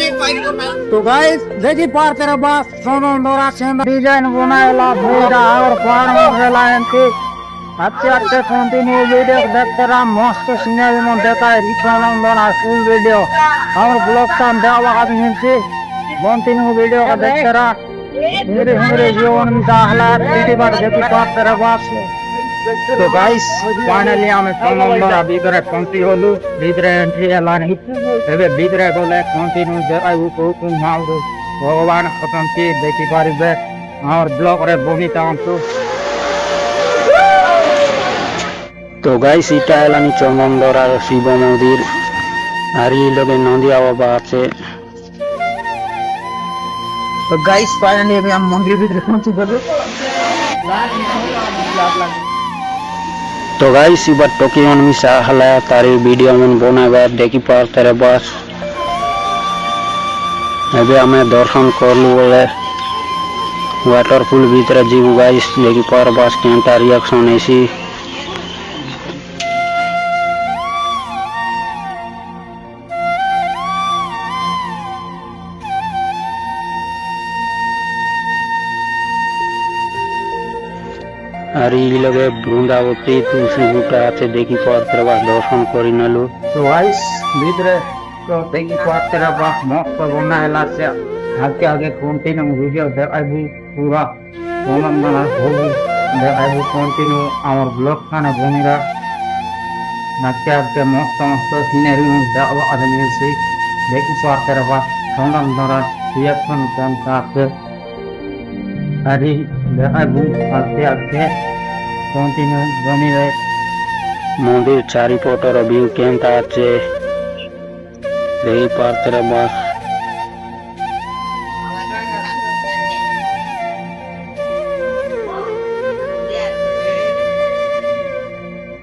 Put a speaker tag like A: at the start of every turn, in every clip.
A: तो गाइस देखी पार तेरे बास सोनो नोरा चंद डिजाइन बनाएला भेड़ा और पार में लाइन थी अच्छे अच्छे कंटिन्यू वीडियो देखते रहा मस्त सिनेमा में देखा है रिकॉर्ड बना फुल वीडियो और ब्लॉग का देवा आदमी से कंटिन्यू वीडियो का देखते रहा मेरे जीवन में दाखला पीटी बार देखी पार तेरे बास तो गाइस फाइनली हमें सोनो नोरा भीतर पहुंची होलु भीतर एंट्री एला नहीं एबे भीतर बोले कंटिन्यू देखा वो को नाम भगवान खत्म की देखी पारिबे और ब्लॉग रे बनिता हमको
B: तो गाइस इटा एलानी चंदनदरा शिव मंदिर हरी लोगे नंदिया बाबा से
A: तो गाइस फाइनली अभी हम मंदिर भीतर पहुंच गए
B: तो गाइस इबार टोकियन में हला तारी वीडियो में बनाबा देखी पार तेरे बस एबे हमें दर्शन करलु बोले वाटरफुल भीतर जीव गाइस देखी पार बस केंटा रिएक्शन ऐसी আর এই লগে বৃন্দাবতী তুলসী গুটা আছে দেখি পার তেরে বাস দর্শন করি নেলু
A: तो गाइस भीतर तो देखी पार तेरे बास मस्त बनाएला से आगे आगे कंटिन्यू वीडियो देखाबू पूरा आनंद हो देखाबू कंटिन्यू आवर ब्लॉग खाने बनिरा नाचे आगे मस्त मस्त सीनरी देखो आदमी से देखी पार तेरे बास आनंद रिएक्शन करता है हरी देखाबू आगे आगे कंटिन्यू बनी रहे
B: मंदिर चारिपटर व्यू केंता আছে দেখি পার তেরে বাস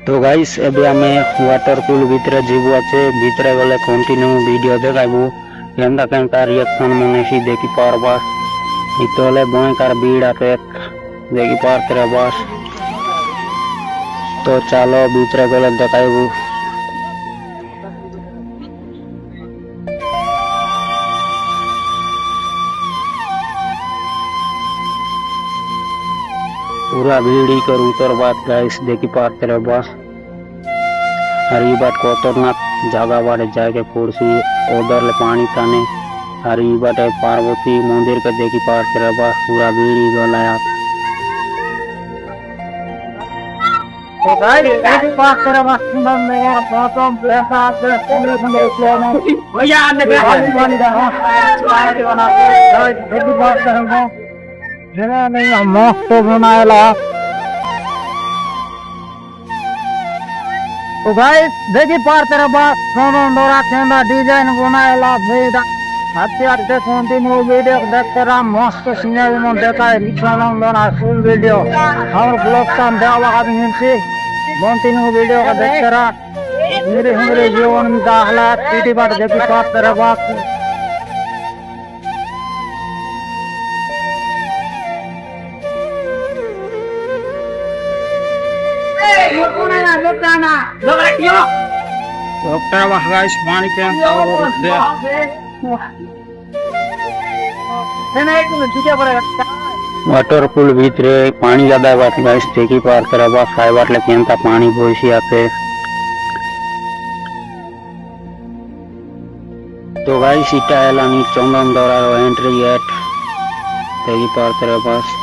B: तो गाइस एबे हमें वाटरफुल भीतर जीव আছে भीतर गले कंटिन्यू वीडियो देखाबू केंता केंता रिएक्शन मनेसी देखी पार बास इतले भयंकर भीड़ आते देखी पार तेरे बास तो चलो भीतर गले देखाबू पूरा भीड़ी कर उतर बात गाइस देखी पार तेरे बस हरी बाट खतरनाक जगह बाटे जाके पड़सी उधर ले पानी ताने हरी बाटे पार्वती मंदिर के देखी पार तेरे बस पूरा भीड़ी गलाया
A: तो गाइस देखी पार तेरे बास सुंदर मेरा फोटो ऐसा से पूरे में भैया आने के पानी दा बना देखी पार तेरे जेना नहीं मस्त बनाएला तो गाइस देखी पार तेरे बास सोनो नोरा चंदा डिजाइन बनाएला भेड़ा अच्छे अच्छे कंटिन्यू वीडियो देखते रहा मस्त सिनेमा में देखा है रिकॉर्ड बना फुल वीडियो और ब्लॉग का देवा आदमी से कंटिन्यू वीडियो का देखते रहा मेरे जीवन में दाखला पीटी बार देखी पार तेरे बास डॉक्टर गाइस पानी के
B: वाटरफुल भीतर पानी ज्यादा बात गाइस देखी पार तेरे बस फाइबर ले केंता पानी बोसी आते तो गाइस इटा एलानी चंदनदरा एंट्री गेट देखी पार तेरे बस